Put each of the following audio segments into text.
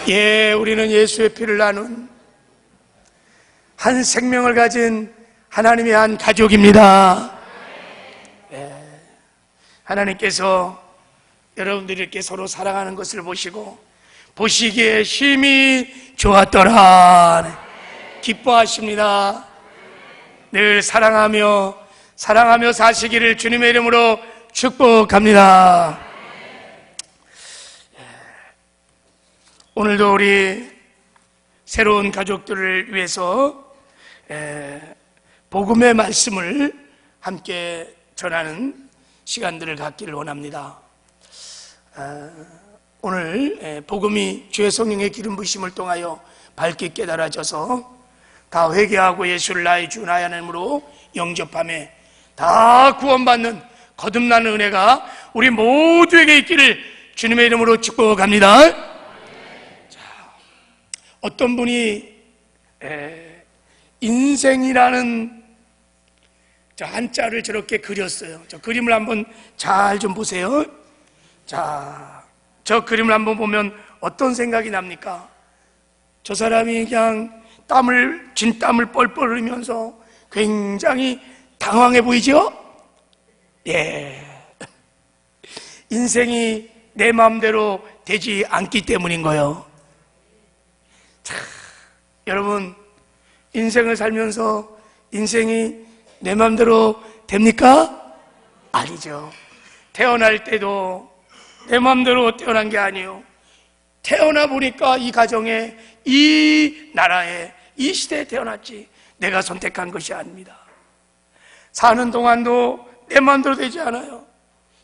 예, 우리는 예수의 피를 나눈 한 생명을 가진 하나님의 한 가족입니다. 예, 하나님께서 여러분들이 이렇게 서로 사랑하는 것을 보시기에 심히 좋았더라 기뻐하십니다. 늘 사랑하며 사시기를 주님의 이름으로 축복합니다. 오늘도 우리 새로운 가족들을 위해서 복음의 말씀을 함께 전하는 시간들을 갖기를 원합니다. 오늘 복음이 주의 성령의 기름 부으심을 통하여 밝게 깨달아져서 다 회개하고 예수를 나의 주 나의 하나님으로 영접하며 다 구원받는 거듭나는 은혜가 우리 모두에게 있기를 주님의 이름으로 축복합니다. 어떤 분이 인생이라는 저 한자를 저렇게 그렸어요. 저 그림을 한번 잘 좀 보세요. 자, 저 그림을 한번 보면 어떤 생각이 납니까? 저 사람이 그냥 진땀을 뻘뻘 흘리면서 굉장히 당황해 보이죠? 예. 인생이 내 마음대로 되지 않기 때문인 거예요. 자, 여러분, 인생을 살면서 인생이 내 마음대로 됩니까? 아니죠. 태어날 때도 내 마음대로 태어난 게 아니에요. 태어나 보니까 이 가정에, 이 나라에, 이 시대에 태어났지 내가 선택한 것이 아닙니다. 사는 동안도 내 마음대로 되지 않아요.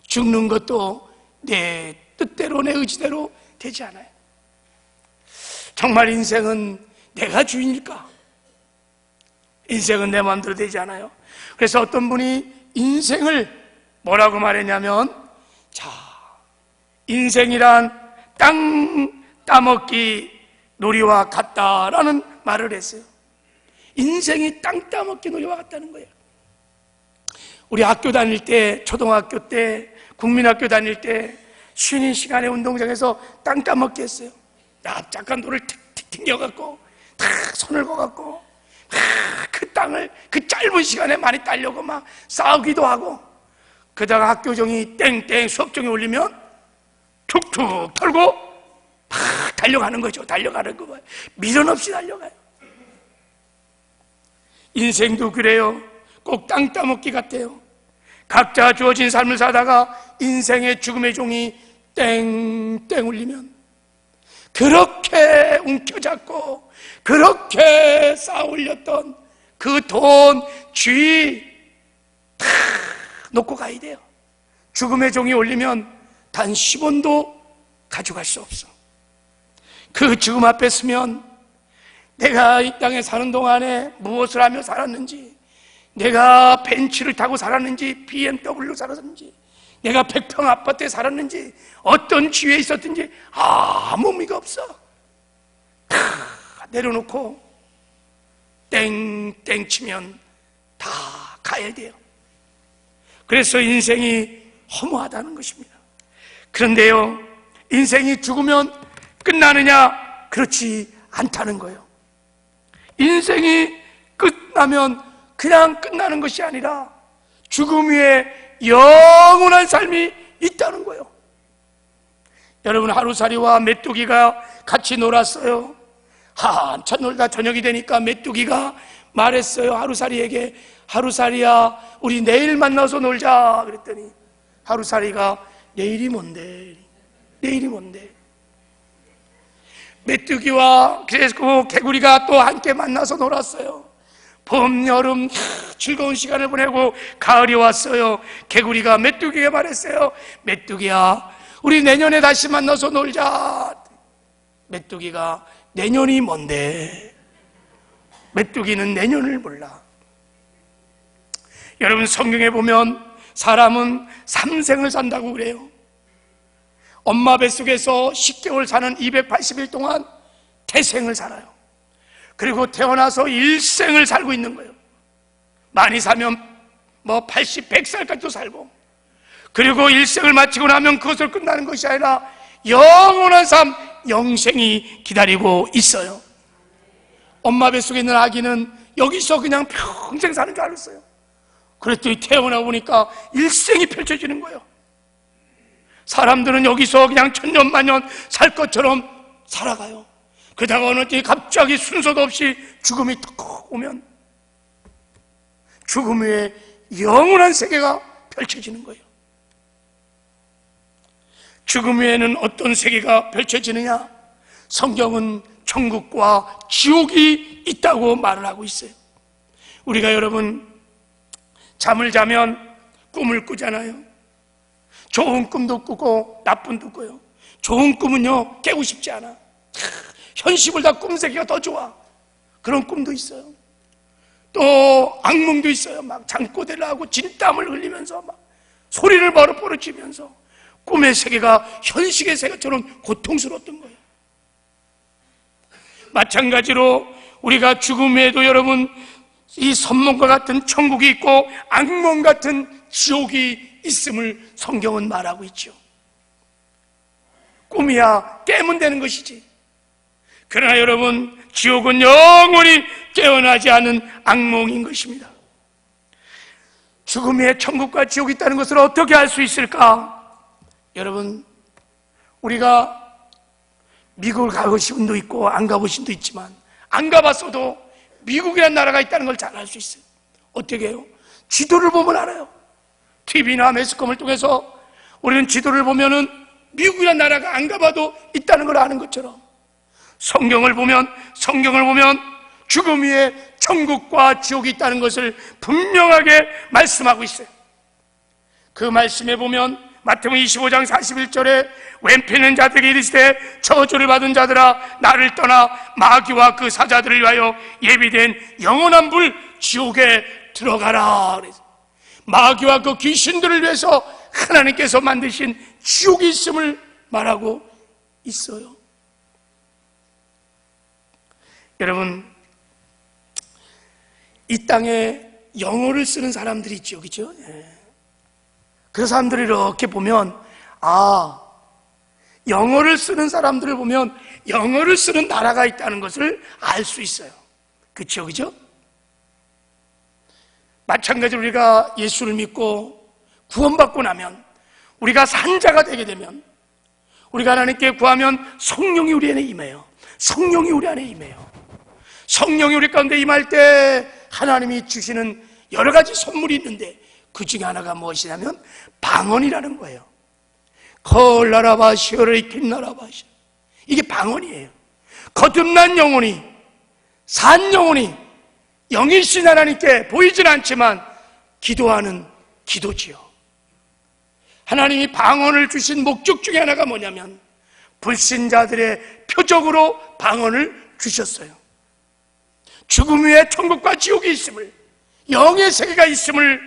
죽는 것도 내 뜻대로, 내 의지대로 되지 않아요. 정말 인생은 내가 주인일까? 인생은 내 마음대로 되지 않아요. 그래서 어떤 분이 인생을 뭐라고 말했냐면, 자, 인생이란 땅 따먹기 놀이와 같다라는 말을 했어요. 인생이 땅 따먹기 놀이와 같다는 거예요. 우리 학교 다닐 때, 초등학교 때, 국민학교 다닐 때 쉬는 시간에 운동장에서 땅 따먹기 했어요. 납작한 돌을 틱틱 튕겨갖고 탁 손을 거갖고 그 땅을 그 짧은 시간에 많이 따려고 막 싸우기도 하고, 그러다가 학교종이 땡땡 수업종이 울리면 툭툭 털고 막 달려가는 거죠. 달려가는 거 봐요. 미련 없이 달려가요. 인생도 그래요. 꼭 땅 따먹기 같아요. 각자 주어진 삶을 사다가 인생의 죽음의 종이 땡땡 울리면 그렇게 움켜잡고 그렇게 쌓아 올렸던 그 돈, 쥐 다 놓고 가야 돼요. 죽음의 종이 올리면 단 10원도 가져갈 수 없어. 그 죽음 앞에 서면 내가 이 땅에 사는 동안에 무엇을 하며 살았는지, 내가 벤츠를 타고 살았는지, BMW 살았는지, 내가 100평 아파트에 살았는지, 어떤 지위에 있었든지 아무 의미가 없어. 다 내려놓고 땡땡 치면 다 가야 돼요. 그래서 인생이 허무하다는 것입니다. 그런데요, 인생이 죽으면 끝나느냐? 그렇지 않다는 거예요. 인생이 끝나면 그냥 끝나는 것이 아니라 죽음 위에 영원한 삶이 있다는 거예요. 여러분, 하루살이와 메뚜기가 같이 놀았어요. 한참 놀다 저녁이 되니까 메뚜기가 말했어요. 하루살이에게, 하루살이야, 우리 내일 만나서 놀자. 그랬더니 하루살이가 내일이 뭔데? 내일이 뭔데? 메뚜기와 그래서 개구리가 또 함께 만나서 놀았어요. 봄, 여름 즐거운 시간을 보내고 가을이 왔어요. 개구리가 메뚜기에게 말했어요. 메뚜기야, 우리 내년에 다시 만나서 놀자. 메뚜기가 내년이 뭔데? 메뚜기는 내년을 몰라. 여러분, 성경에 보면 사람은 3생을 산다고 그래요. 엄마 뱃속에서 10개월 사는 280일 동안 태생을 살아요. 그리고 태어나서 일생을 살고 있는 거예요. 많이 살면 80, 100살까지도 살고, 그리고 일생을 마치고 나면 그것을 끝나는 것이 아니라 영원한 삶, 영생이 기다리고 있어요. 엄마 뱃속에 있는 아기는 여기서 그냥 평생 사는 줄 알았어요. 그랬더니 태어나 보니까 일생이 펼쳐지는 거예요. 사람들은 여기서 그냥 천년만년 살 것처럼 살아가요. 그러다가 어느 때 갑자기 순서도 없이 죽음이 턱 오면 죽음 후에 영원한 세계가 펼쳐지는 거예요. 죽음 후에는 어떤 세계가 펼쳐지느냐? 성경은 천국과 지옥이 있다고 말을 하고 있어요. 우리가 여러분 잠을 자면 꿈을 꾸잖아요. 좋은 꿈도 꾸고 나쁜 꿈도 꿔요. 좋은 꿈은요 깨고 싶지 않아. 현실보다 꿈새기가 더 좋아. 그런 꿈도 있어요. 또 악몽도 있어요. 막 잠꼬대를 하고 진땀을 흘리면서 막 소리를 버럭버럭치면서 꿈의 세계가 현실의 세계처럼 고통스러웠던 거예요. 마찬가지로 우리가 죽음 후에도 여러분 이 선몽과 같은 천국이 있고 악몽 같은 지옥이 있음을 성경은 말하고 있죠. 꿈이야 깨면 되는 것이지. 그러나 여러분 지옥은 영원히 깨어나지 않은 악몽인 것입니다. 죽음 후에 천국과 지옥이 있다는 것을 어떻게 알 수 있을까? 여러분 우리가 미국을 가보신 분도 있고 안 가보신 분도 있지만 안 가봤어도 미국이라는 나라가 있다는 걸 잘 알 수 있어요. 어떻게 해요? 지도를 보면 알아요. TV나 매스컴을 통해서 우리는 지도를 보면은 미국이라는 나라가 안 가봐도 있다는 걸 아는 것처럼 성경을 보면 죽음 위에 천국과 지옥이 있다는 것을 분명하게 말씀하고 있어요. 그 말씀에 보면 마태복음 25장 41절에 왼편는 자들에게 이르시되 저주를 받은 자들아 나를 떠나 마귀와 그 사자들을 위하여 예비된 영원한 불 지옥에 들어가라. 마귀와 그 귀신들을 위해서 하나님께서 만드신 지옥이 있음을 말하고 있어요. 여러분 이 땅에 영어를 쓰는 사람들이 있죠, 그죠? 그 사람들을 이렇게 보면 영어를 쓰는 사람들을 보면 영어를 쓰는 나라가 있다는 것을 알 수 있어요. 그렇죠, 그죠? 마찬가지로 우리가 예수를 믿고 구원받고 나면 우리가 산자가 되게 되면 우리가 하나님께 구하면 성령이 우리 안에 임해요. 성령이 우리 안에 임해요. 성령이 우리 가운데 임할 때 하나님이 주시는 여러 가지 선물이 있는데 그 중에 하나가 무엇이냐면 방언이라는 거예요. 콜라라바시오를 킨나라바시, 이게 방언이에요. 거듭난 영혼이, 산 영혼이 영이신 하나님께 보이진 않지만 기도하는 기도지요. 하나님이 방언을 주신 목적 중에 하나가 뭐냐면 불신자들의 표적으로 방언을 주셨어요. 죽음 후에 천국과 지옥이 있음을, 영의 세계가 있음을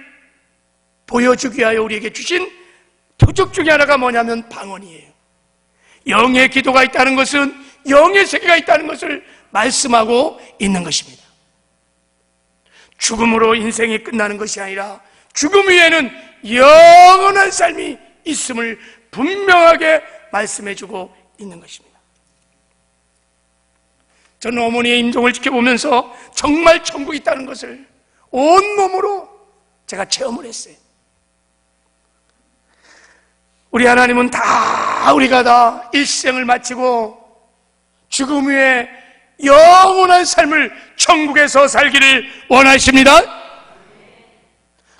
보여주기 위하여 우리에게 주신 표적 중에 하나가 뭐냐면 방언이에요. 영의 기도가 있다는 것은 영의 세계가 있다는 것을 말씀하고 있는 것입니다. 죽음으로 인생이 끝나는 것이 아니라 죽음 위에는 영원한 삶이 있음을 분명하게 말씀해주고 있는 것입니다. 저는 어머니의 임종을 지켜보면서 정말 천국이 있다는 것을 온몸으로 제가 체험을 했어요. 우리 하나님은 우리가 다 일생을 마치고 죽음 후에 영원한 삶을 천국에서 살기를 원하십니다.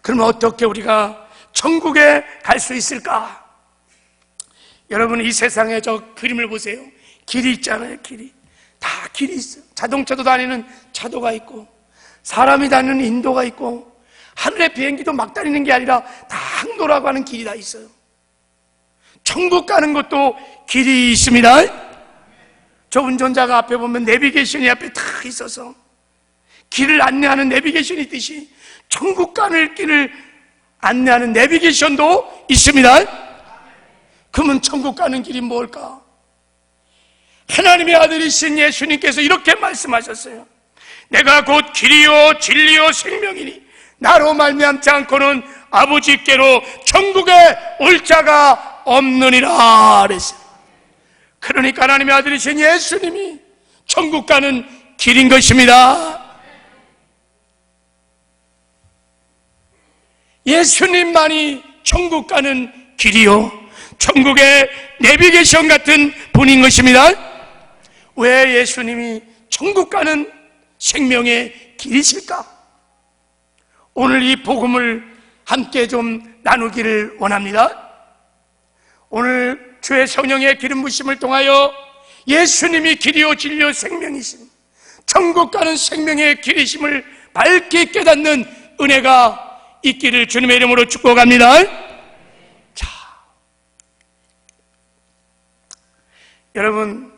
그러면 어떻게 우리가 천국에 갈 수 있을까? 여러분 이 세상에 저 그림을 보세요. 길이 있잖아요. 길이 다 길이 있어요. 자동차도 다니는 차도가 있고 사람이 다니는 인도가 있고 하늘에 비행기도 막 다니는 게 아니라 다 항도라고 하는 길이 다 있어요. 천국 가는 것도 길이 있습니다. 저 운전자가 앞에 보면 내비게이션이 앞에 다 있어서 길을 안내하는 내비게이션이 있듯이 천국 가는 길을 안내하는 내비게이션도 있습니다. 그러면 천국 가는 길이 뭘까? 하나님의 아들이신 예수님께서 이렇게 말씀하셨어요. 내가 곧 길이요 진리요 생명이니 나로 말미암지 않고는 아버지께로 천국에 올 자가 없느니라 그랬어요. 그러니까 하나님의 아들이신 예수님이 천국 가는 길인 것입니다. 예수님만이 천국 가는 길이요, 천국의 내비게이션 같은 분인 것입니다. 왜 예수님이 천국 가는 생명의 길이실까? 오늘 이 복음을 함께 좀 나누기를 원합니다. 오늘 주의 성령의 기름 부심을 통하여 예수님이 길이요 진리요 생명이신, 천국 가는 생명의 길이심을 밝게 깨닫는 은혜가 있기를 주님의 이름으로 축복합니다. 자, 여러분,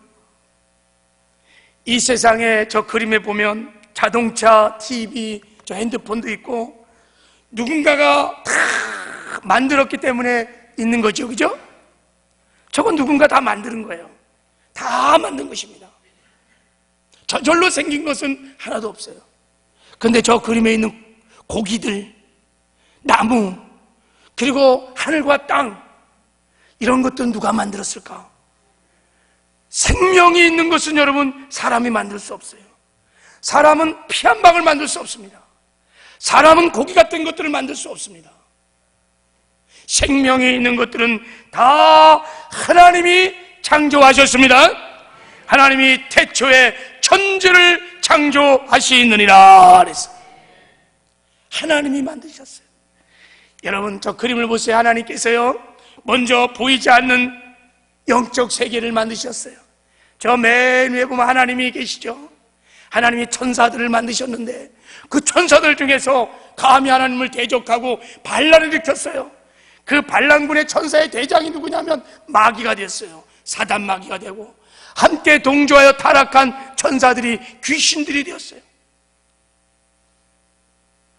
이 세상에 저 그림에 보면 자동차, TV, 저 핸드폰도 있고 누군가가 다 만들었기 때문에 있는 거죠, 그죠? 저건 누군가 다 만드는 거예요. 다 만든 것입니다. 저절로 생긴 것은 하나도 없어요. 근데 저 그림에 있는 고기들, 나무, 그리고 하늘과 땅, 이런 것도 누가 만들었을까? 생명이 있는 것은 여러분 사람이 만들 수 없어요. 사람은 피 한 방울 만들 수 없습니다. 사람은 고기 같은 것들을 만들 수 없습니다. 생명이 있는 것들은 다 하나님이 창조하셨습니다. 하나님이 태초에 천지를 창조하시느니라 그랬어. 하나님이 만드셨어요. 여러분, 저 그림을 보세요. 하나님께서요, 먼저 보이지 않는 영적 세계를 만드셨어요. 저 맨 위에 보면 하나님이 계시죠. 하나님이 천사들을 만드셨는데 그 천사들 중에서 감히 하나님을 대적하고 반란을 일으켰어요. 그 반란군의 천사의 대장이 누구냐면 마귀가 됐어요. 사단 마귀가 되고, 함께 동조하여 타락한 천사들이 귀신들이 되었어요.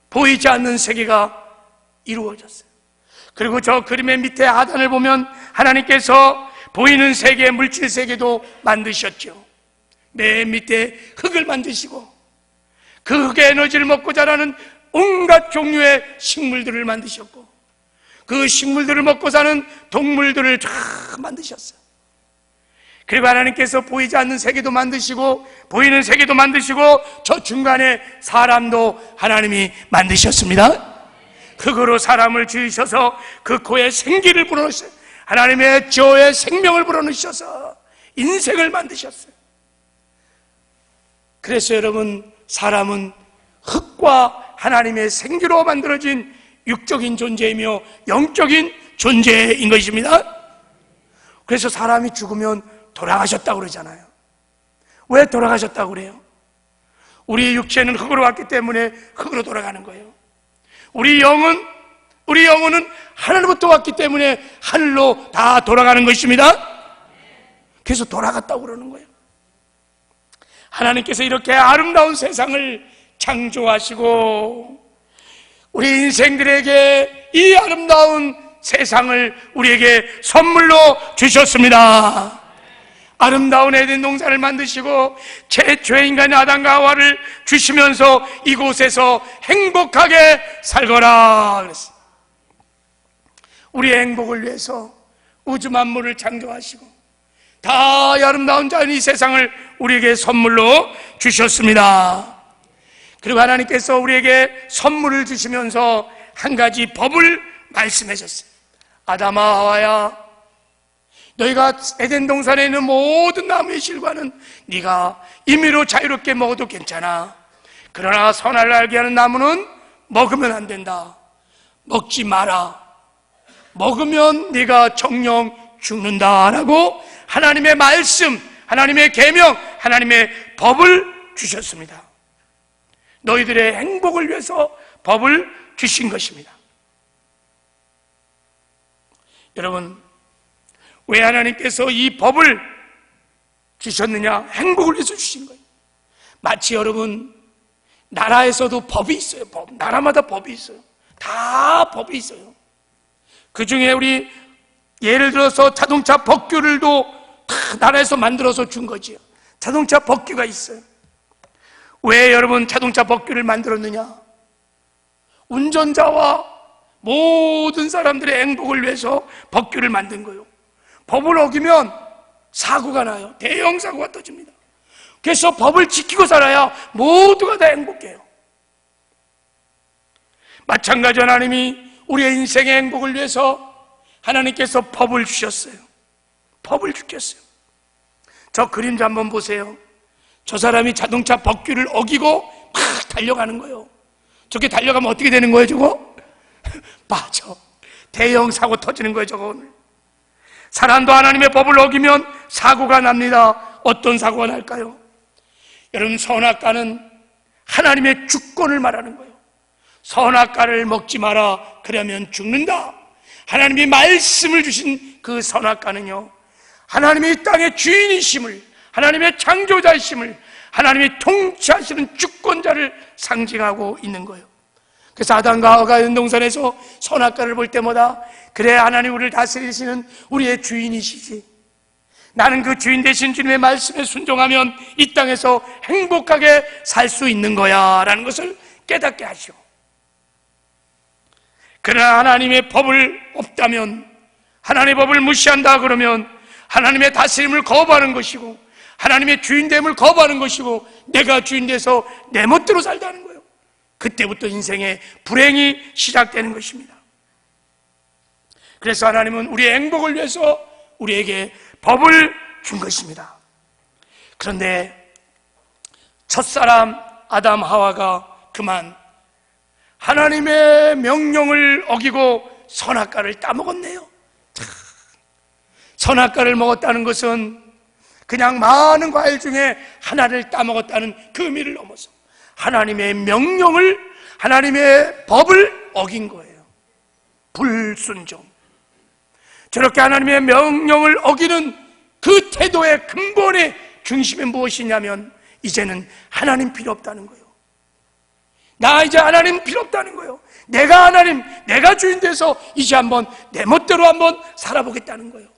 보이지 않는 세계가 이루어졌어요. 그리고 저 그림의 밑에 하단을 보면 하나님께서 보이는 세계, 물질 세계도 만드셨죠. 맨 밑에 흙을 만드시고 그 흙의 에너지를 먹고 자라는 온갖 종류의 식물들을 만드셨고, 그 식물들을 먹고 사는 동물들을 다 만드셨어요. 그리고 하나님께서 보이지 않는 세계도 만드시고 보이는 세계도 만드시고 저 중간에 사람도 하나님이 만드셨습니다. 흙으로 사람을 지으셔서 그 코에 생기를 불어넣으셨어요. 하나님의 저의 생명을 불어넣으셔서 인생을 만드셨어요. 그래서 여러분, 사람은 흙과 하나님의 생기로 만들어진 육적인 존재이며 영적인 존재인 것입니다. 그래서 사람이 죽으면 돌아가셨다고 그러잖아요. 왜 돌아가셨다고 그래요? 우리 육체는 흙으로 왔기 때문에 흙으로 돌아가는 거예요. 우리 영혼은 하늘로부터 왔기 때문에 하늘로 다 돌아가는 것입니다. 그래서 돌아갔다고 그러는 거예요. 하나님께서 이렇게 아름다운 세상을 창조하시고 우리 인생들에게 이 아름다운 세상을 우리에게 선물로 주셨습니다. 아름다운 에덴 동산을 만드시고 최초의 인간 아담과 하와를 주시면서 이곳에서 행복하게 살거라 그랬어요. 우리의 행복을 위해서 우주 만물을 창조하시고 다 아름다운 자연 이 세상을 우리에게 선물로 주셨습니다. 그리고 하나님께서 우리에게 선물을 주시면서 한 가지 법을 말씀하셨어요. 아담아, 하와야, 너희가 에덴 동산에 있는 모든 나무의 실과는 네가 임의로 자유롭게 먹어도 괜찮아. 그러나 선악을 알게 하는 나무는 먹으면 안 된다. 먹지 마라. 먹으면 네가 정령 죽는다라고 하나님의 말씀, 하나님의 계명, 하나님의 법을 주셨습니다. 너희들의 행복을 위해서 법을 주신 것입니다. 여러분, 왜 하나님께서 이 법을 주셨느냐? 행복을 위해서 주신 거예요. 마치 여러분, 나라에서도 법이 있어요. 법. 나라마다 법이 있어요. 다 법이 있어요. 그 중에 우리 예를 들어서 자동차 법규를도 다 나라에서 만들어서 준 거지요. 자동차 법규가 있어요. 왜 여러분 자동차 법규를 만들었느냐? 운전자와 모든 사람들의 행복을 위해서 법규를 만든 거예요. 법을 어기면 사고가 나요. 대형 사고가 터집니다. 그래서 법을 지키고 살아야 모두가 다 행복해요. 마찬가지로 하나님이 우리의 인생의 행복을 위해서 하나님께서 법을 주셨어요. 법을 주셨어요. 저 그림자 한번 보세요. 저 사람이 자동차 법규를 어기고 막 달려가는 거예요. 저렇게 달려가면 어떻게 되는 거예요, 저거? 맞아. 대형 사고 터지는 거예요, 저거 오늘. 사람도 하나님의 법을 어기면 사고가 납니다. 어떤 사고가 날까요? 여러분, 선악과는 하나님의 주권을 말하는 거예요. 선악과를 먹지 마라, 그러면 죽는다. 하나님이 말씀을 주신 그 선악과는요, 하나님이 이 땅의 주인이심을, 하나님의 창조자이심을, 하나님이 통치하시는 주권자를 상징하고 있는 거예요. 그래서 아담과 하와가 에덴 동산에서 선악과를 볼 때마다, 그래, 하나님 우리를 다스리시는 우리의 주인이시지, 나는 그 주인 되신 주님의 말씀에 순종하면 이 땅에서 행복하게 살 수 있는 거야 라는 것을 깨닫게 하시오. 그러나 하나님의 법을 없다면, 하나님의 법을 무시한다 그러면 하나님의 다스림을 거부하는 것이고, 하나님의 주인됨을 거부하는 것이고, 내가 주인 돼서 내 멋대로 살다는 거예요. 그때부터 인생의 불행이 시작되는 것입니다. 그래서 하나님은 우리의 행복을 위해서 우리에게 법을 준 것입니다. 그런데 첫사람 아담 하와가 그만 하나님의 명령을 어기고 선악과를 따먹었네요. 선악과를 먹었다는 것은 그냥 많은 과일 중에 하나를 따먹었다는 그 의미를 넘어서 하나님의 명령을, 하나님의 법을 어긴 거예요. 불순종. 저렇게 하나님의 명령을 어기는 그 태도의 근본의 중심이 무엇이냐면, 이제는 하나님 필요 없다는 거예요. 나 이제 하나님 필요 없다는 거예요. 내가 하나님, 내가 주인 돼서 이제 한번 내 멋대로 한번 살아보겠다는 거예요.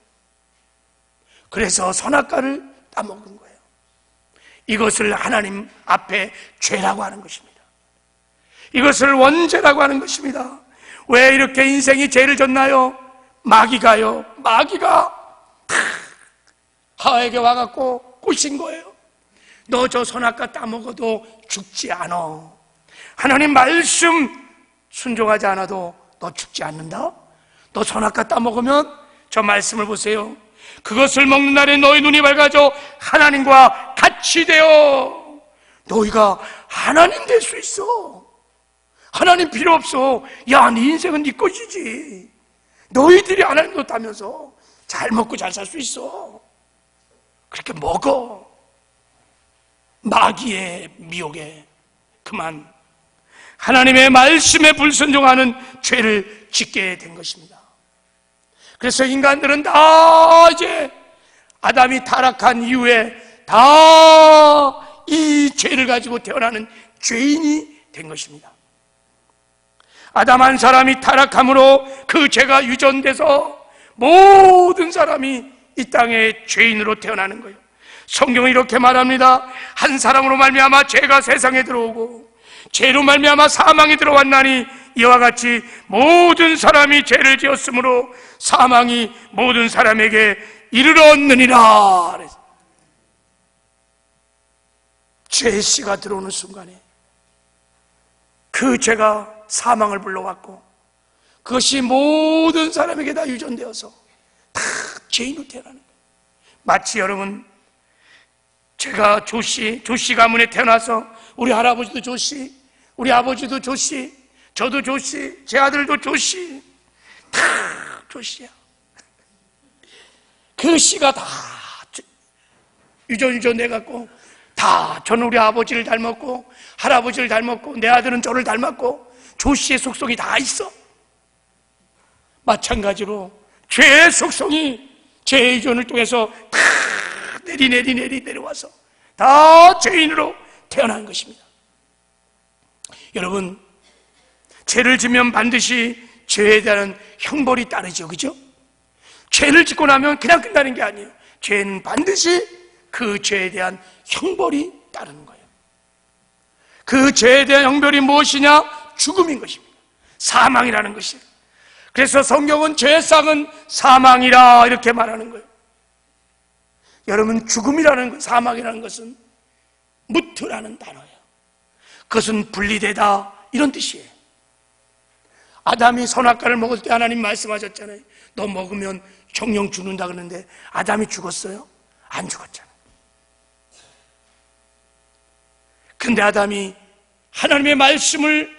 그래서 선악과를 따먹은 거예요. 이것을 하나님 앞에 죄라고 하는 것입니다. 이것을 원죄라고 하는 것입니다. 왜 이렇게 인생이 죄를 졌나요? 마귀가요, 마귀가 하와에게 와갖고 꼬신 거예요. 너 저 선악과 따먹어도 죽지 않아. 하나님 말씀 순종하지 않아도 너 죽지 않는다. 너 선악과 따먹으면 저 말씀을 보세요. 그것을 먹는 날에 너희 눈이 밝아져 하나님과 같이 되어 너희가 하나님 될 수 있어. 하나님 필요 없어. 야, 네 인생은 네 것이지. 너희들이 하나님 놓다면서 잘 먹고 잘 살 수 있어. 그렇게 먹어. 마귀의 미혹에 그만 하나님의 말씀에 불순종하는 죄를 짓게 된 것입니다. 그래서 인간들은 다 이제 아담이 타락한 이후에 다 이 죄를 가지고 태어나는 죄인이 된 것입니다. 아담 한 사람이 타락함으로 그 죄가 유전돼서 모든 사람이 이 땅에 죄인으로 태어나는 거예요. 성경은 이렇게 말합니다. 한 사람으로 말미암아 죄가 세상에 들어오고 죄로 말미암아 사망이 들어왔나니 이와 같이 모든 사람이 죄를 지었으므로 사망이 모든 사람에게 이르렀느니라. 죄씨가 들어오는 순간에 그 죄가 사망을 불러왔고 그것이 모든 사람에게 다 유전되어서 다 죄인으로 태어나는 거예요. 마치 여러분, 제가 조씨 가문에 태어나서 우리 할아버지도 조씨, 우리 아버지도 조씨, 저도 조씨, 제 아들도 조씨, 다 조씨야. 그 씨가 다 유전 돼갖고 다 저는 우리 아버지를 닮았고 할아버지를 닮았고 내 아들은 저를 닮았고 조씨의 속성이 다 있어. 마찬가지로 죄의 속성이 죄의 유전을 통해서 다 내려와서 다 죄인으로 태어난 것입니다. 여러분, 죄를 지면 반드시 죄에 대한 형벌이 따르죠, 그죠? 죄를 짓고 나면 그냥 끝나는 게 아니에요. 죄는 반드시 그 죄에 대한 형벌이 따르는 거예요. 그 죄에 대한 형벌이 무엇이냐? 죽음인 것입니다. 사망이라는 것이에요. 그래서 성경은 죄상은 사망이라 이렇게 말하는 거예요. 여러분, 죽음이라는 것, 사망이라는 것은 무트라는 단어예요. 그것은 분리되다, 이런 뜻이에요. 아담이 선악과를 먹을 때 하나님 말씀하셨잖아요. 너 먹으면 정령 죽는다 그러는데 아담이 죽었어요? 안 죽었잖아요. 근데 아담이 하나님의 말씀을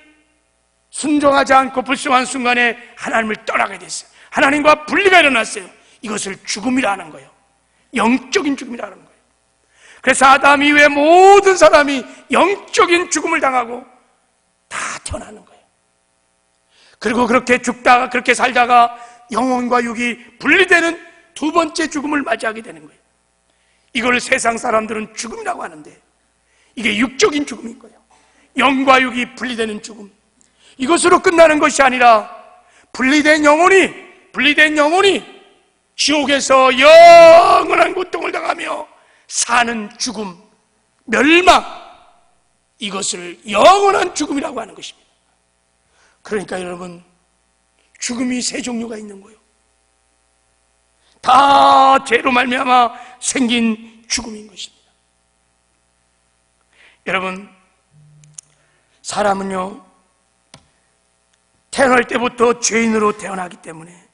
순종하지 않고 불순한 순간에 하나님을 떠나게 됐어요. 하나님과 분리가 일어났어요. 이것을 죽음이라는 거예요. 영적인 죽음이라는 거예요. 그래서 아담 이후에 모든 사람이 영적인 죽음을 당하고 다 태어나는 거예요. 그리고 그렇게 죽다가, 그렇게 살다가 영혼과 육이 분리되는 두 번째 죽음을 맞이하게 되는 거예요. 이걸 세상 사람들은 죽음이라고 하는데 이게 육적인 죽음인 거예요. 영과 육이 분리되는 죽음. 이것으로 끝나는 것이 아니라 분리된 영혼이 지옥에서 영원한 고통을 당하며 사는 죽음, 멸망, 이것을 영원한 죽음이라고 하는 것입니다. 그러니까 여러분, 죽음이 세 종류가 있는 거예요. 다 죄로 말미암아 생긴 죽음인 것입니다. 여러분, 사람은요, 태어날 때부터 죄인으로 태어나기 때문에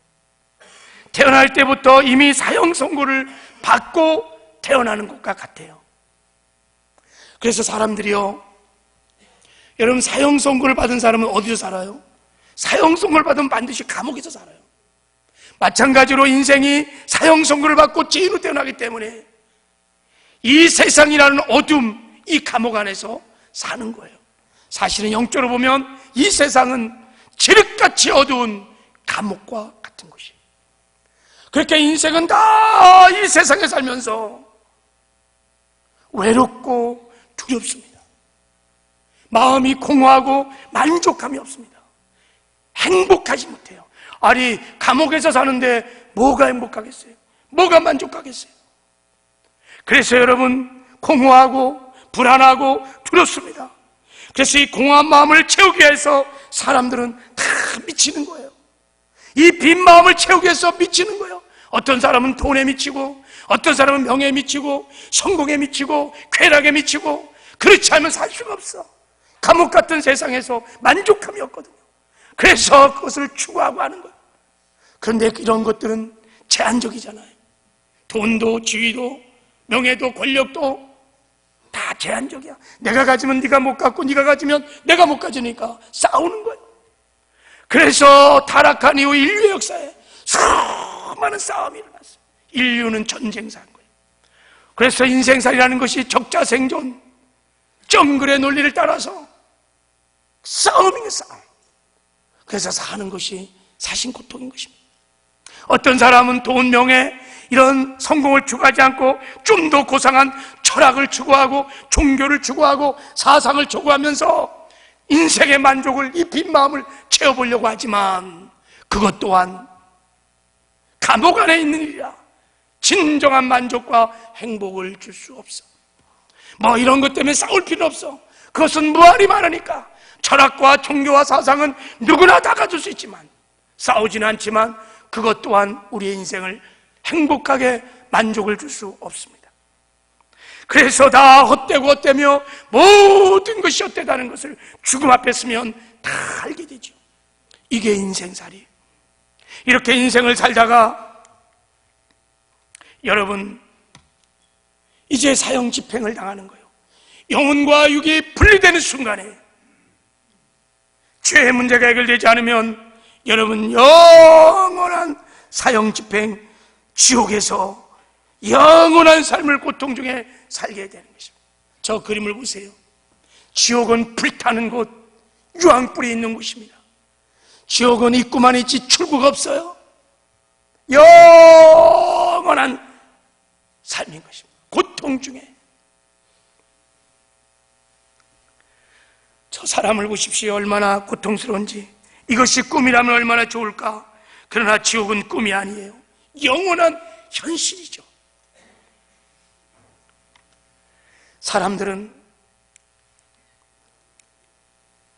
태어날 때부터 이미 사형 선고를 받고 태어나는 것과 같아요. 그래서 사람들이요, 여러분, 사형 선고를 받은 사람은 어디서 살아요? 사형 선고를 받으면 반드시 감옥에서 살아요. 마찬가지로 인생이 사형 선고를 받고 죄인으로 태어나기 때문에 이 세상이라는 어둠, 이 감옥 안에서 사는 거예요. 사실은 영적으로 보면 이 세상은 칠흑같이 어두운 감옥과 같은 것이에요. 그렇게 인생은 다 이 세상에 살면서 외롭고 두렵습니다. 마음이 공허하고 만족감이 없습니다. 행복하지 못해요. 아니, 감옥에서 사는데 뭐가 행복하겠어요? 뭐가 만족하겠어요? 그래서 여러분, 공허하고 불안하고 두렵습니다. 그래서 이 공허한 마음을 채우기 위해서 사람들은 다 미치는 거예요. 이 빈 마음을 채우기 위해서 미치는 거예요. 어떤 사람은 돈에 미치고, 어떤 사람은 명예에 미치고, 성공에 미치고, 쾌락에 미치고, 그렇지 않으면 살 수가 없어. 감옥 같은 세상에서 만족함이 없거든요. 그래서 그것을 추구하고 하는 거예요. 그런데 이런 것들은 제한적이잖아요. 돈도, 지위도, 명예도, 권력도 다 제한적이야. 내가 가지면 네가 못 갖고, 네가 가지면 내가 못 가지니까 싸우는 거예요. 그래서 타락한 이후 인류의 역사에 수많은 싸움이 일어났어요. 인류는 전쟁사인 거예요. 그래서 인생살이라는 것이 적자생존, 정글의 논리를 따라서 싸움이에요, 싸움. 그래서 사는 것이 사신 고통인 것입니다. 어떤 사람은 돈, 명예, 이런 성공을 추구하지 않고 좀 더 고상한 철학을 추구하고 종교를 추구하고 사상을 추구하면서 인생의 만족을, 이 빈 마음을 채워보려고 하지만 그것 또한 감옥 안에 있는 일이라 진정한 만족과 행복을 줄 수 없어. 뭐 이런 것 때문에 싸울 필요 없어. 그것은 무한히 많으니까. 철학과 종교와 사상은 누구나 다 가질 수 있지만, 싸우지는 않지만 그것 또한 우리의 인생을 행복하게 만족을 줄 수 없습니다. 그래서 다 헛되고 헛되며 모든 것이 헛되다는 것을 죽음 앞에 서면 다 알게 되죠. 이게 인생살이. 이렇게 인생을 살다가 여러분, 이제 사형 집행을 당하는 거예요. 영혼과 육이 분리되는 순간에 죄의 문제가 해결되지 않으면 여러분, 영원한 사형 집행, 지옥에서 영원한 삶을 고통 중에 살게 되는 것입니다. 저 그림을 보세요. 지옥은 불타는 곳, 유황불이 있는 곳입니다. 지옥은 입구만 있지 출구가 없어요. 영원한 삶인 것입니다. 고통 중에. 저 사람을 보십시오. 얼마나 고통스러운지. 이것이 꿈이라면 얼마나 좋을까. 그러나 지옥은 꿈이 아니에요. 영원한 현실이죠. 사람들은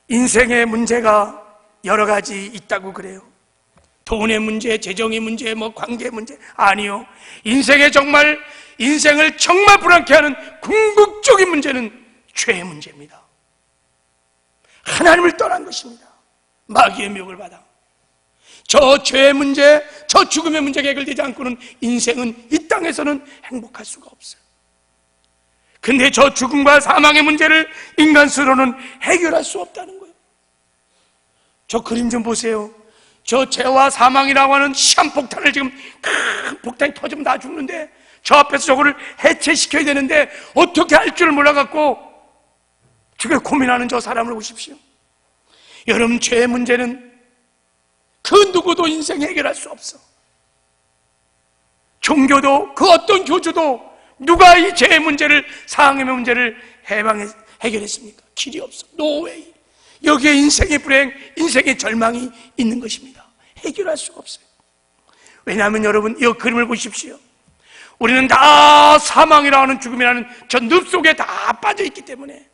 인생의 문제가 여러 가지 있다고 그래요. 돈의 문제, 재정의 문제, 관계 문제, 아니요. 인생을 정말 불안케 하는 궁극적인 문제는 죄의 문제입니다. 하나님을 떠난 것입니다. 마귀의 미혹을 받아 저 죄의 문제, 저 죽음의 문제가 해결되지 않고는 인생은 이 땅에서는 행복할 수가 없어요. 근데 저 죽음과 사망의 문제를 인간 스스로는 해결할 수 없다는 거예요. 저 그림 좀 보세요. 저 죄와 사망이라고 하는 시한폭탄을 지금 큰 폭탄이 터지면 다 죽는데 저 앞에서 저거를 해체시켜야 되는데 어떻게 할 줄 몰라갖고 지금 고민하는 저 사람을 보십시오. 여러분, 죄의 문제는 그 누구도 인생 해결할 수 없어. 종교도 그 어떤 교주도 누가 이 죄의 문제를, 사망의 문제를 해결했습니까? 길이 없어. No way. 여기에 인생의 불행, 인생의 절망이 있는 것입니다. 해결할 수가 없어요. 왜냐하면 여러분, 이 그림을 보십시오. 우리는 다 사망이라고 하는 죽음이라는 저 늪 속에 다 빠져있기 때문에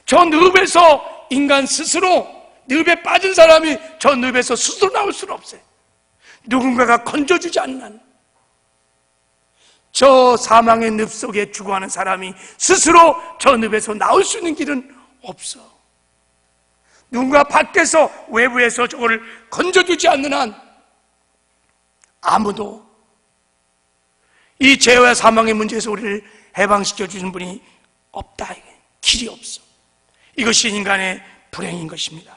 저 늪에서 인간 스스로, 늪에 빠진 사람이 저 늪에서 스스로 나올 수는 없어요. 누군가가 건져주지 않는 한 저 사망의 늪 속에 죽어가는 사람이 스스로 저 늪에서 나올 수 있는 길은 없어. 누군가 밖에서, 외부에서 저거를 건져주지 않는 한 아무도 이 죄와 사망의 문제에서 우리를 해방시켜 주시는 분이 없다. 길이 없어. 이것이 인간의 불행인 것입니다.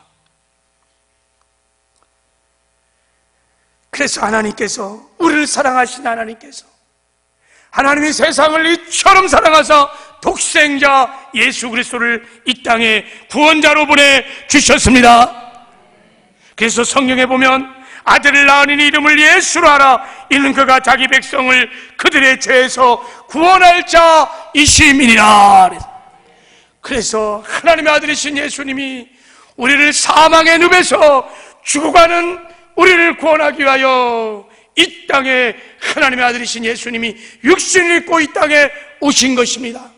그래서 하나님께서, 우리를 사랑하신 하나님이 세상을 이처럼 사랑하사 독생자 예수 그리스도를 이 땅에 구원자로 보내주셨습니다. 그래서 성경에 보면 아들을 낳으니 이름을 예수로 하라. 이는 그가 자기 백성을 그들의 죄에서 구원할 자이심이니라. 그래서 하나님의 아들이신 예수님이 우리를 사망의 늪에서 죽어가는 우리를 구원하기 위하여 이 땅에 하나님의 아들이신 예수님이 육신을 입고 이 땅에 오신 것입니다.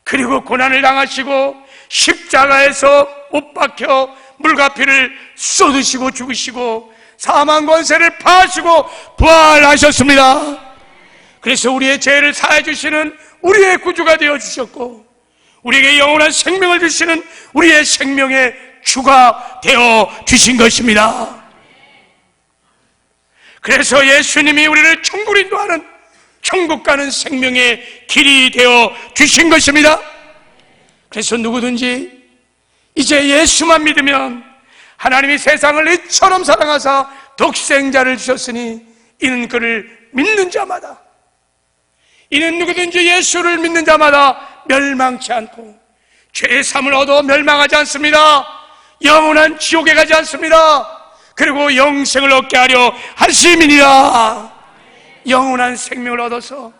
그리고 고난을 당하시고 십자가에서 못 박혀 물과 피를 쏟으시고 죽으시고 사망 권세를 파하시고 부활하셨습니다. 그래서 우리의 죄를 사해 주시는 우리의 구주가 되어 주셨고 우리에게 영원한 생명을 주시는 우리의 생명의 주가 되어 주신 것입니다. 그래서 예수님이 우리를 천국으로 인도하는, 천국 가는 생명의 길이 되어 주신 것입니다. 그래서 누구든지 이제 예수만 믿으면 하나님이 세상을 이처럼 사랑하사 독생자를 주셨으니 이는 그를 믿는 자마다, 이는 누구든지 예수를 믿는 자마다 멸망치 않고 죄의 삶을 얻어 멸망하지 않습니다. 영원한 지옥에 가지 않습니다. 그리고 영생을 얻게 하려 하심이니라. 영원한 생명을 얻어서,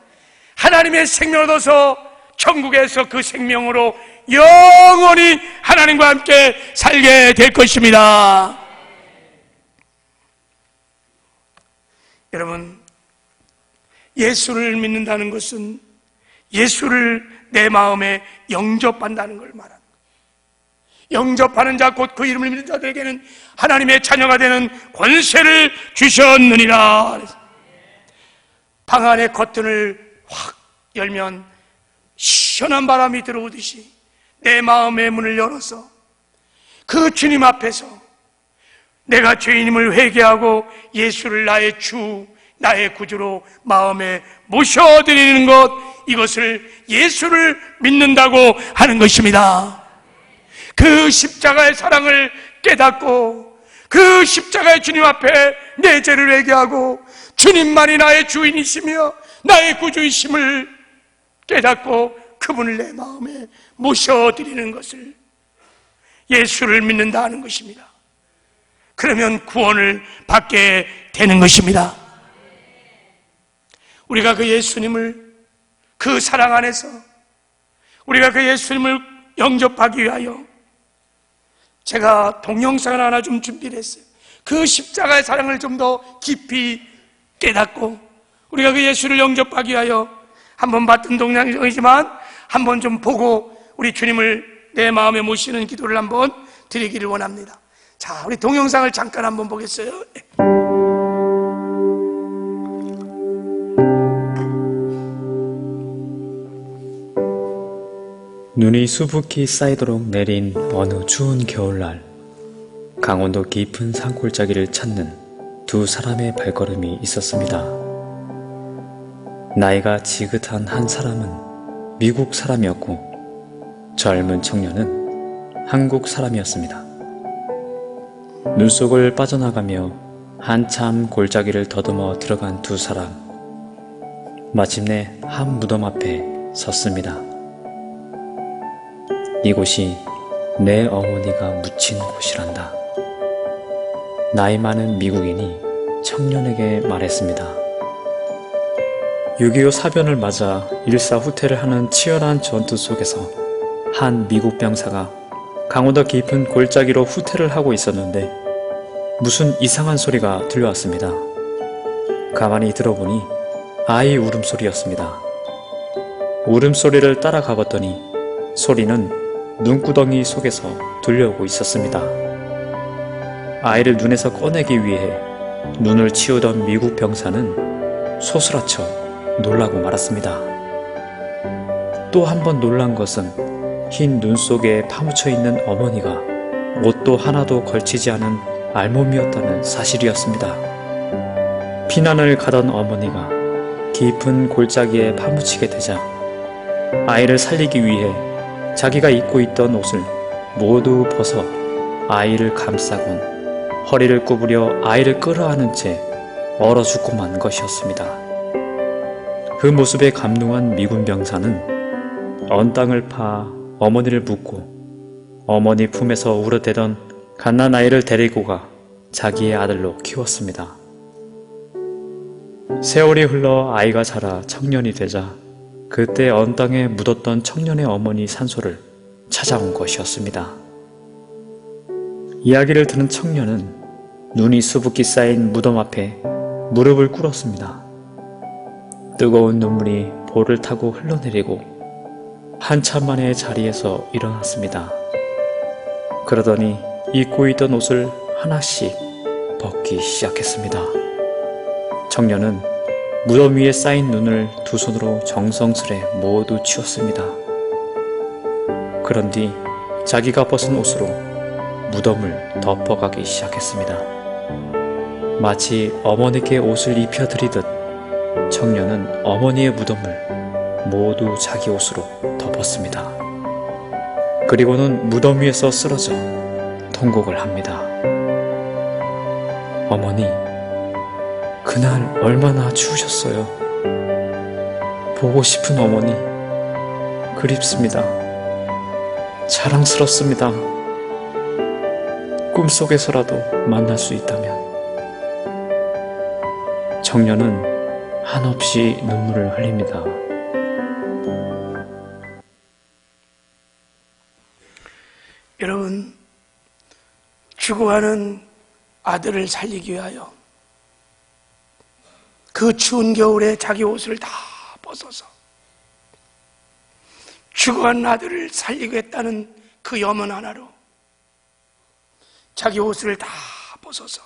하나님의 생명을 얻어서 천국에서 그 생명으로 영원히 하나님과 함께 살게 될 것입니다. 여러분, 예수를 믿는다는 것은 예수를 내 마음에 영접한다는 걸 말합니다. 영접하는 자, 곧 그 이름을 믿는 자들에게는 하나님의 자녀가 되는 권세를 주셨느니라. 방 안에 커튼을 확 열면 시원한 바람이 들어오듯이 내 마음의 문을 열어서 그 주님 앞에서 내가 죄인임을 회개하고 예수를 나의 주, 나의 구주로 마음에 모셔드리는 것, 이것을 예수를 믿는다고 하는 것입니다. 그 십자가의 사랑을 깨닫고 그 십자가의 주님 앞에 내 죄를 회개하고 주님만이 나의 주인이시며 나의 구주이심을 깨닫고 그분을 내 마음에 모셔드리는 것을 예수를 믿는다 하는 것입니다. 그러면 구원을 받게 되는 것입니다. 우리가 그 예수님을, 그 사랑 안에서 우리가 그 예수님을 영접하기 위하여 제가 동영상을 하나 좀 준비를 했어요. 그 십자가의 사랑을 좀 더 깊이 깨닫고 우리가 그 예수를 영접하기 위하여 한번 봤던 동영상이지만 한번 좀 보고 우리 주님을 내 마음에 모시는 기도를 한번 드리기를 원합니다. 자, 자, 우리 동영상을 잠깐 한번 보겠어요. 눈이 수북히 쌓이도록 내린 어느 추운 겨울날, 강원도 깊은 산골짜기를 찾는 두 사람의 발걸음이 있었습니다. 나이가 지긋한 한 사람은 미국 사람이었고, 젊은 청년은 한국 사람이었습니다. 눈 속을 빠져나가며 한참 골짜기를 더듬어 들어간 두 사람, 마침내 한 무덤 앞에 섰습니다. 이곳이 내 어머니가 묻힌 곳이란다. 나이 많은 미국인이 청년에게 말했습니다. 6.25 사변을 맞아 일사후퇴를 하는 치열한 전투 속에서 한 미국 병사가 강원도 깊은 골짜기로 후퇴를 하고 있었는데 무슨 이상한 소리가 들려왔습니다. 가만히 들어보니 아이 울음소리였습니다. 울음소리를 따라가 봤더니 소리는 눈구덩이 속에서 들려오고 있었습니다. 아이를 눈에서 꺼내기 위해 눈을 치우던 미국 병사는 소스라쳐 놀라고 말았습니다. 또 한 번 놀란 것은 흰 눈 속에 파묻혀 있는 어머니가 옷도 하나도 걸치지 않은 알몸이었다는 사실이었습니다. 피난을 가던 어머니가 깊은 골짜기에 파묻히게 되자 아이를 살리기 위해 자기가 입고 있던 옷을 모두 벗어 아이를 감싸곤 허리를 구부려 아이를 끌어안은 채 얼어 죽고 만 것이었습니다. 그 모습에 감동한 미군 병사는 언 땅을 파 어머니를 묻고 어머니 품에서 울어대던 갓난아이를 데리고 가 자기의 아들로 키웠습니다. 세월이 흘러 아이가 자라 청년이 되자 그때 언 땅에 묻었던 청년의 어머니 산소를 찾아온 것이었습니다. 이야기를 들은 청년은 눈이 수북히 쌓인 무덤 앞에 무릎을 꿇었습니다. 뜨거운 눈물이 볼을 타고 흘러내리고 한참 만에 자리에서 일어났습니다. 그러더니 입고 있던 옷을 하나씩 벗기 시작했습니다. 청년은 무덤 위에 쌓인 눈을 두 손으로 정성스레 모두 치웠습니다. 그런 뒤 자기가 벗은 옷으로 무덤을 덮어가기 시작했습니다. 마치 어머니께 옷을 입혀드리듯 청년은 어머니의 무덤을 모두 자기 옷으로 덮었습니다. 그리고는 무덤 위에서 쓰러져 통곡을 합니다. 어머니, 그날 얼마나 추우셨어요. 보고 싶은 어머니, 그립습니다. 자랑스럽습니다. 꿈속에서라도 만날 수 있다면. 청년은 한없이 눈물을 흘립니다. 여러분, 죽어가는 아들을 살리기 위하여 그 추운 겨울에 자기 옷을 다 벗어서 죽어간 아들을 살리겠다는 그 염원 하나로 자기 옷을 다 벗어서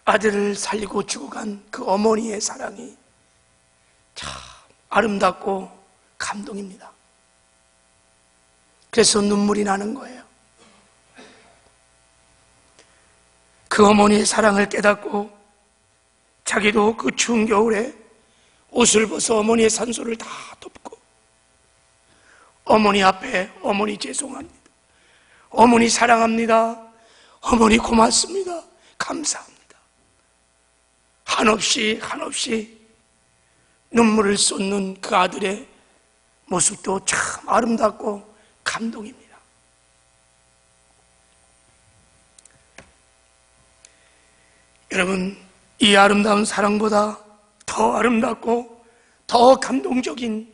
아들을 살리고 죽어간 그 어머니의 사랑이 참 아름답고 감동입니다. 그래서 눈물이 나는 거예요. 그 어머니의 사랑을 깨닫고 자기도 그 추운 겨울에 옷을 벗어 어머니의 산소를 다 덮고 어머니 앞에 어머니 죄송합니다. 어머니 사랑합니다. 어머니 고맙습니다. 감사합니다. 한없이 눈물을 쏟는 그 아들의 모습도 참 아름답고 감동입니다. 여러분, 이 아름다운 사랑보다 더 아름답고 더 감동적인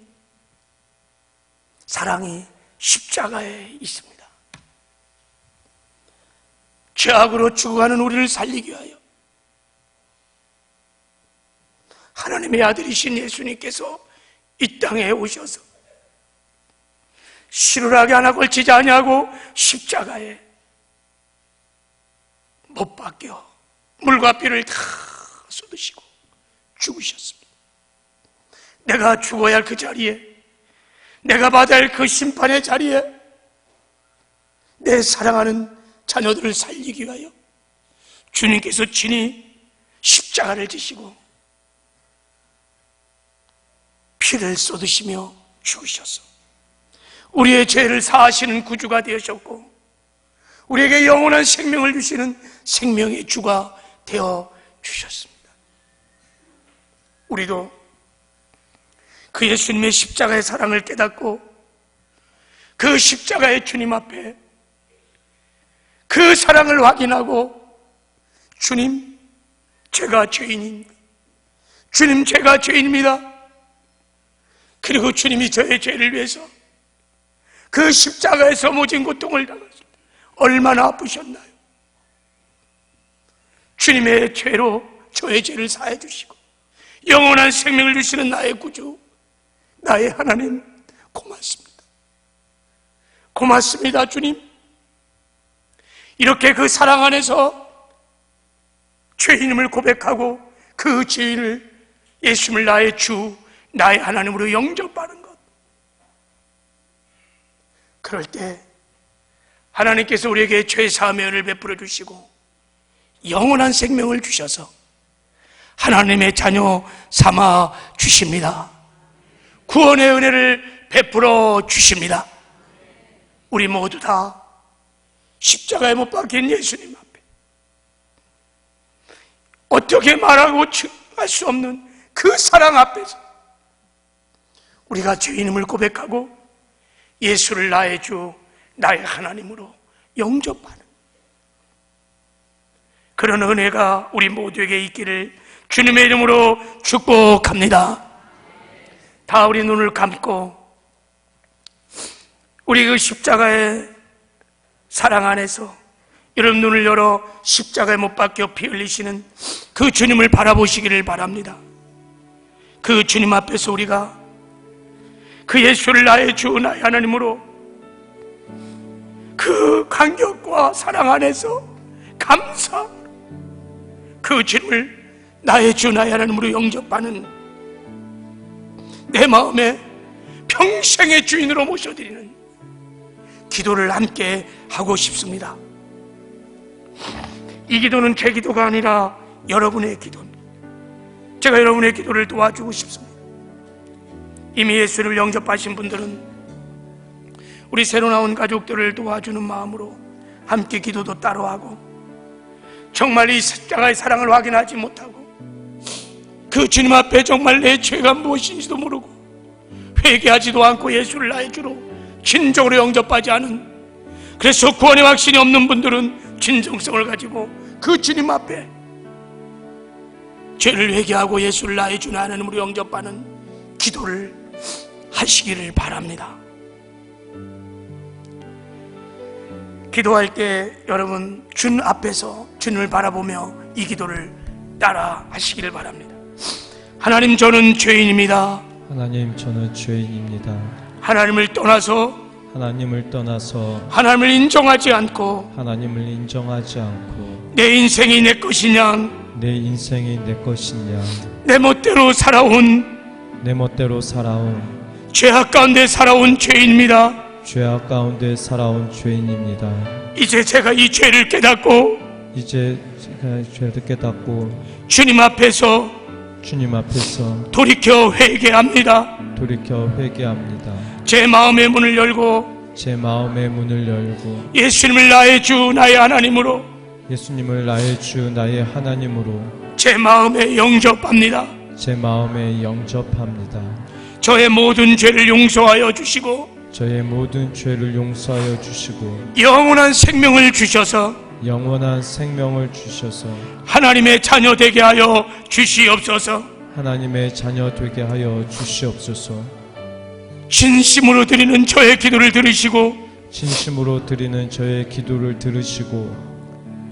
사랑이 십자가에 있습니다. 죄악으로 죽어가는 우리를 살리기 위하여 하나님의 아들이신 예수님께서 이 땅에 오셔서 실을하게 하나 걸치지 아니하고 십자가에 못 박혀 물과 피를 다 쏟으시고 죽으셨습니다. 내가 죽어야 할 그 자리에, 내가 받아야 할 그 심판의 자리에 내 사랑하는 자녀들을 살리기 위하여 주님께서 친히 십자가를 지시고 피를 쏟으시며 죽으셔서 우리의 죄를 사하시는 구주가 되셨고 우리에게 영원한 생명을 주시는 생명의 주가 되어 주셨습니다. 우리도 그 예수님의 십자가의 사랑을 깨닫고 그 십자가의 주님 앞에 그 사랑을 확인하고 주님, 제가 죄인입니다. 주님, 제가 죄인입니다. 그리고 주님이 저의 죄를 위해서 그 십자가에서 모진 고통을 당하셨다. 얼마나 아프셨나요? 주님의 죄로 저의 죄를 사해 주시고 영원한 생명을 주시는 나의 구주, 나의 하나님, 고맙습니다. 고맙습니다, 주님. 이렇게 그 사랑 안에서 죄인임을 고백하고 그 죄인을 예수님을 나의 주, 나의 하나님으로 영접하는 것. 그럴 때 하나님께서 우리에게 죄사함의 은혜를 베풀어 주시고 영원한 생명을 주셔서 하나님의 자녀 삼아 주십니다. 구원의 은혜를 베풀어 주십니다. 우리 모두 다 십자가에 못 박힌 예수님 앞에 어떻게 말하고 증명할 수 없는 그 사랑 앞에서 우리가 죄인임을 고백하고 예수를 나의 주, 나의 하나님으로 영접하는 그런 은혜가 우리 모두에게 있기를 주님의 이름으로 축복합니다. 다 우리 눈을 감고 우리 그 십자가의 사랑 안에서 여러분 눈을 열어 십자가에 못 박혀 피 흘리시는 그 주님을 바라보시기를 바랍니다. 그 주님 앞에서 우리가 그 예수를 나의 주, 나의 하나님으로 그 감격과 사랑 안에서 감사 그 주님을 나의 주, 나의 하나님으로 영접하는 내 마음에 평생의 주인으로 모셔드리는 기도를 함께 하고 싶습니다. 이 기도는 제 기도가 아니라 여러분의 기도입니다. 제가 여러분의 기도를 도와주고 싶습니다. 이미 예수를 영접하신 분들은 우리 새로 나온 가족들을 도와주는 마음으로 함께 기도도 따로 하고 정말 이 십자가의 사랑을 확인하지 못하고 그 주님 앞에 정말 내 죄가 무엇인지도 모르고 회개하지도 않고 예수를 나의 주로 진정으로 영접하지 않은, 그래서 구원의 확신이 없는 분들은 진정성을 가지고 그 주님 앞에 죄를 회개하고 예수를 나의 주, 나의 하나님으로 영접하는 기도를 하시기를 바랍니다. 기도할 때 여러분 주님 앞에서 주님을 바라보며 이 기도를 따라 하시기를 바랍니다. 하나님, 저는 죄인입니다. 하나님, 저는 죄인입니다. 하나님을 떠나서 하나님을 인정하지 않고 하나님을 인정하지 않고 내 인생이 내 것이냐, 내 인생이 내 것이냐, 내 멋대로 살아온 죄악 가운데 살아온 죄인입니다. 죄악 가운데 살아온 죄인입니다. 이제 제가 이 죄를 깨닫고 이제 제가 죄를 깨닫고 주님 앞에서 돌이켜 회개합니다. 제 마음의 문을 열고 예수님을 나의 주, 나의 하나님으로 제 마음에 영접합니다. 저의 모든 죄를 용서하여 주시고 영원한 생명을 주셔서 하나님의 자녀 되게 하여 주시옵소서. 진심으로 드리는 저의 기도를 들으시고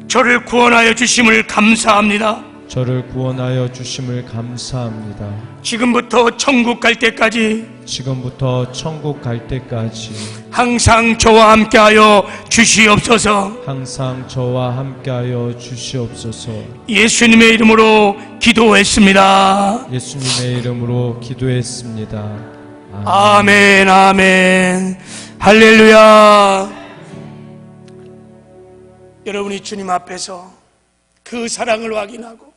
저를 구원하여 주심을 감사합니다. 저를 구원하여 주심을 감사합니다. 지금부터 천국 갈 때까지 지금부터 천국 갈 때까지 항상 저와 함께하여 주시옵소서. 항상 저와 함께하여 주시옵소서. 예수님의 이름으로 기도했습니다. 예수님의 이름으로 기도했습니다. 아멘, 아멘, 할렐루야. 여러분이 주님 앞에서 그 사랑을 확인하고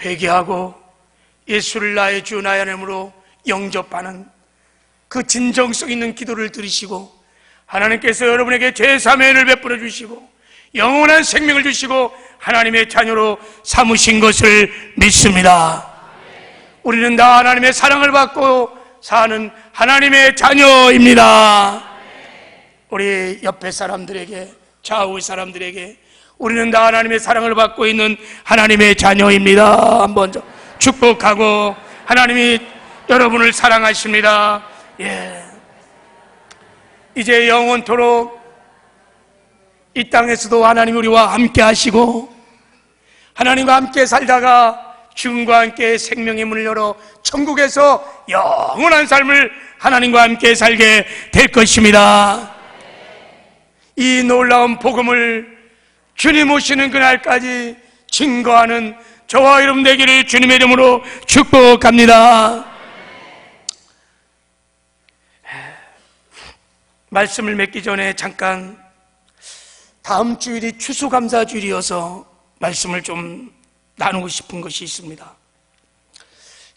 회개하고 예수를 나의 주 나의 하나님으로 영접하는 그 진정성 있는 기도를 들으시고 하나님께서 여러분에게 제3의 은혜를 베풀어 주시고 영원한 생명을 주시고 하나님의 자녀로 삼으신 것을 믿습니다. 우리는 다 하나님의 사랑을 받고 사는 하나님의 자녀입니다. 우리 옆에 사람들에게, 좌우 사람들에게 우리는 다 하나님의 사랑을 받고 있는 하나님의 자녀입니다. 한번 축복하고, 하나님이 여러분을 사랑하십니다. 예. 이제 영원토록 이 땅에서도 하나님 우리와 함께 하시고 하나님과 함께 살다가 죽음과 함께 생명의 문을 열어 천국에서 영원한 삶을 하나님과 함께 살게 될 것입니다. 이 놀라운 복음을 주님 오시는 그날까지 증거하는 저와 여러분 되기를 주님의 이름으로 축복합니다. 말씀을 맺기 전에 잠깐, 다음 주일이 추수감사주일이어서 말씀을 좀 나누고 싶은 것이 있습니다.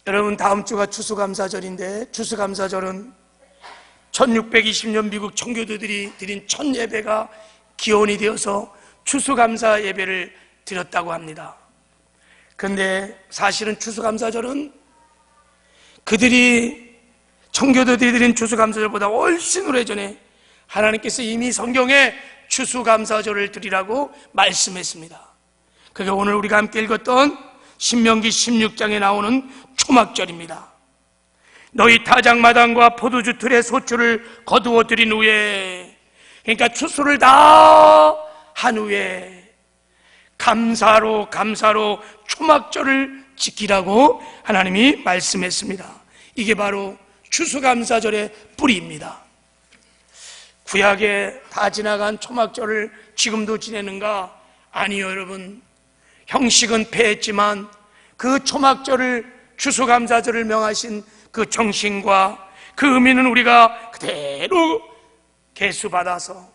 여러분, 다음 주가 추수감사절인데, 추수감사절은 1620년 미국 청교도들이 드린 첫 예배가 기원이 되어서 추수감사 예배를 드렸다고 합니다. 그런데 사실은 추수감사절은 그들이 청교도들이 드린 추수감사절보다 훨씬 오래전에 하나님께서 이미 성경에 추수감사절을 드리라고 말씀했습니다. 그게 오늘 우리가 함께 읽었던 신명기 16장에 나오는 초막절입니다. 너희 타작마당과 포도주 틀의 소출을 거두어 드린 후에, 그러니까 추수를 다 한 후에 감사로 초막절을 지키라고 하나님이 말씀했습니다. 이게 바로 추수감사절의 뿌리입니다. 구약에 다 지나간 초막절을 지금도 지내는가? 아니요, 여러분. 형식은 패했지만 그 초막절을, 추수감사절을 명하신 그 정신과 그 의미는 우리가 그대로 계수받아서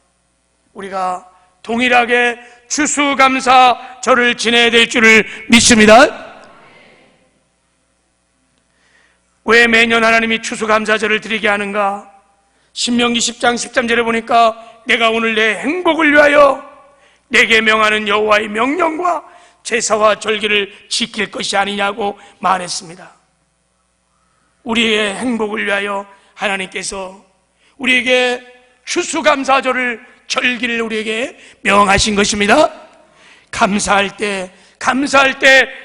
우리가 동일하게 추수감사절을 지내야 될 줄을 믿습니다. 왜 매년 하나님이 추수감사절을 드리게 하는가? 신명기 10장 13절에 보니까 내가 오늘 내 행복을 위하여 내게 명하는 여호와의 명령과 제사와 절기를 지킬 것이 아니냐고 말했습니다. 우리의 행복을 위하여 하나님께서 우리에게 추수감사절을, 절기를 우리에게 명하신 것입니다. 감사할 때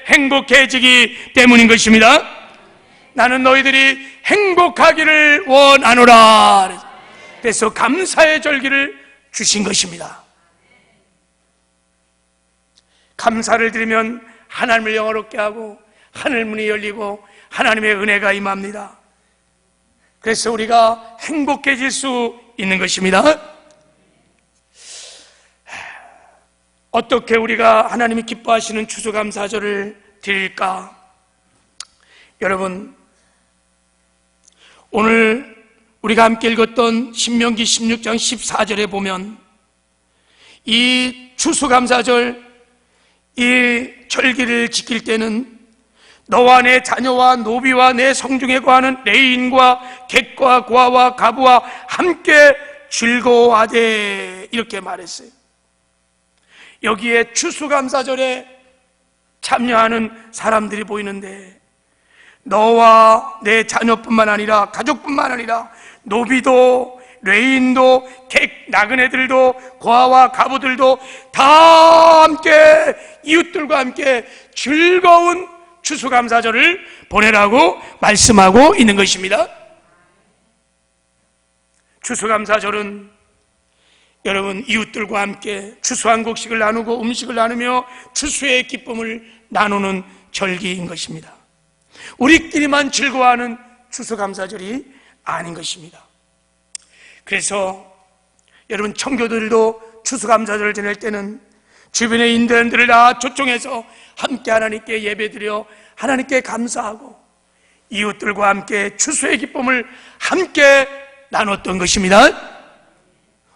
행복해지기 때문인 것입니다. 나는 너희들이 행복하기를 원하노라. 그래서 감사의 절기를 주신 것입니다. 감사를 드리면 하나님을 영화롭게 하고 하늘문이 열리고 하나님의 은혜가 임합니다. 그래서 우리가 행복해질 수 있는 것입니다. 어떻게 우리가 하나님이 기뻐하시는 추수감사절을 드릴까? 여러분, 오늘 우리가 함께 읽었던 신명기 16장 14절에 보면 이 추수감사절, 이 절기를 지킬 때는 너와 내 자녀와 노비와 내 성중에 거하는 레인과 객과 고아와 가부와 함께 즐거워하되, 이렇게 말했어요. 여기에 추수감사절에 참여하는 사람들이 보이는데, 너와 내 자녀뿐만 아니라, 가족뿐만 아니라 노비도, 레인도, 객, 나그네들도, 고아와 가부들도 다 함께, 이웃들과 함께 즐거운 추수감사절을 보내라고 말씀하고 있는 것입니다. 추수감사절은 여러분, 이웃들과 함께 추수 한 곡식을 나누고 음식을 나누며 추수의 기쁨을 나누는 절기인 것입니다. 우리끼리만 즐거워하는 추수감사절이 아닌 것입니다. 그래서 여러분, 청교도들도 추수감사절을 지낼 때는 주변의 인도인들을 다 초청해서 함께 하나님께 예배드려 하나님께 감사하고 이웃들과 함께 추수의 기쁨을 함께 나눴던 것입니다.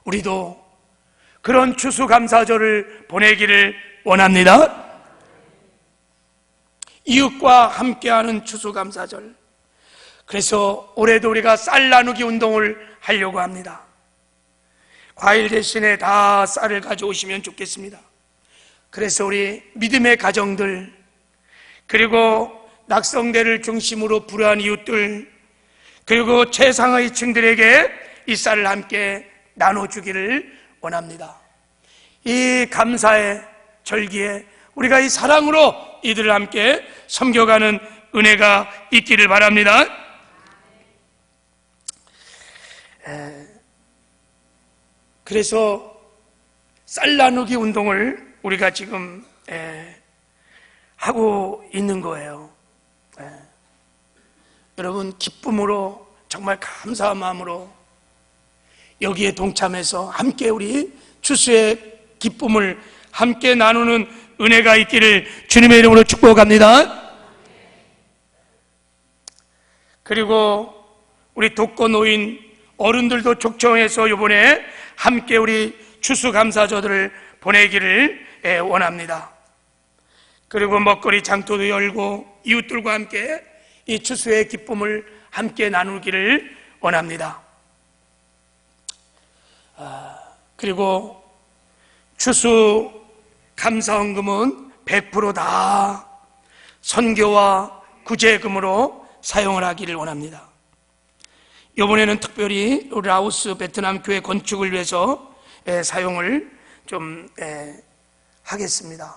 우리도 그런 추수감사절을 보내기를 원합니다. 이웃과 함께하는 추수감사절. 그래서 올해도 우리가 쌀 나누기 운동을 하려고 합니다. 과일 대신에 다 쌀을 가져오시면 좋겠습니다. 그래서 우리 믿음의 가정들, 그리고 낙성대를 중심으로 불우한 이웃들, 그리고 최상의 층들에게 이 쌀을 함께 나눠주기를 원합니다. 이 감사의 절기에 우리가 이 사랑으로 이들을 함께 섬겨가는 은혜가 있기를 바랍니다. 그래서 쌀 나누기 운동을 우리가 지금 하고 있는 거예요. 여러분, 기쁨으로, 정말 감사한 마음으로 여기에 동참해서 함께 우리 추수의 기쁨을 함께 나누는 은혜가 있기를 주님의 이름으로 축복합니다. 그리고 우리 독거노인 어른들도 초청해서 이번에 함께 우리 추수감사절을 보내기를 원합니다. 그리고 먹거리 장터도 열고 이웃들과 함께 이 추수의 기쁨을 함께 나누기를 원합니다. 그리고 추수 감사헌금은 100% 다 선교와 구제금으로 사용을 하기를 원합니다. 이번에는 특별히 라오스 베트남 교회 건축을 위해서 사용을 좀 하겠습니다.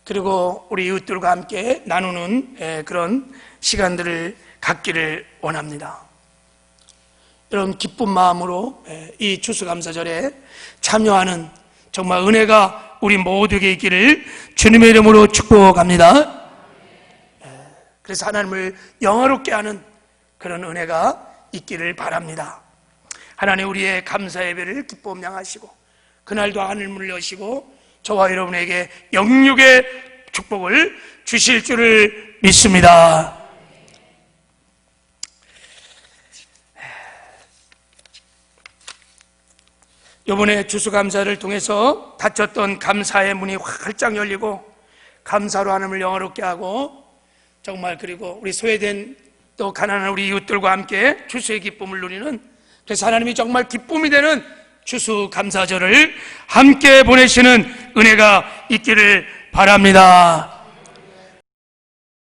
그리고 우리 이웃들과 함께 나누는 그런 시간들을 갖기를 원합니다. 이런 기쁜 마음으로 이 추수감사절에 참여하는 정말 은혜가 우리 모두에게 있기를 주님의 이름으로 축복합니다. 그래서 하나님을 영화롭게 하는 그런 은혜가 있기를 바랍니다. 하나님, 우리의 감사 예배를 기쁨 향하시고 그날도 하늘문을 여시고 저와 여러분에게 영육의 축복을 주실 줄을 믿습니다. 이번에 추수감사를 통해서 닫혔던 감사의 문이 활짝 열리고 감사로 하나님을 영화롭게 하고 정말, 그리고 우리 소외된 또 가난한 우리 이웃들과 함께 추수의 기쁨을 누리는, 그래서 하나님이 정말 기쁨이 되는 추수감사절을 함께 보내시는 은혜가 있기를 바랍니다.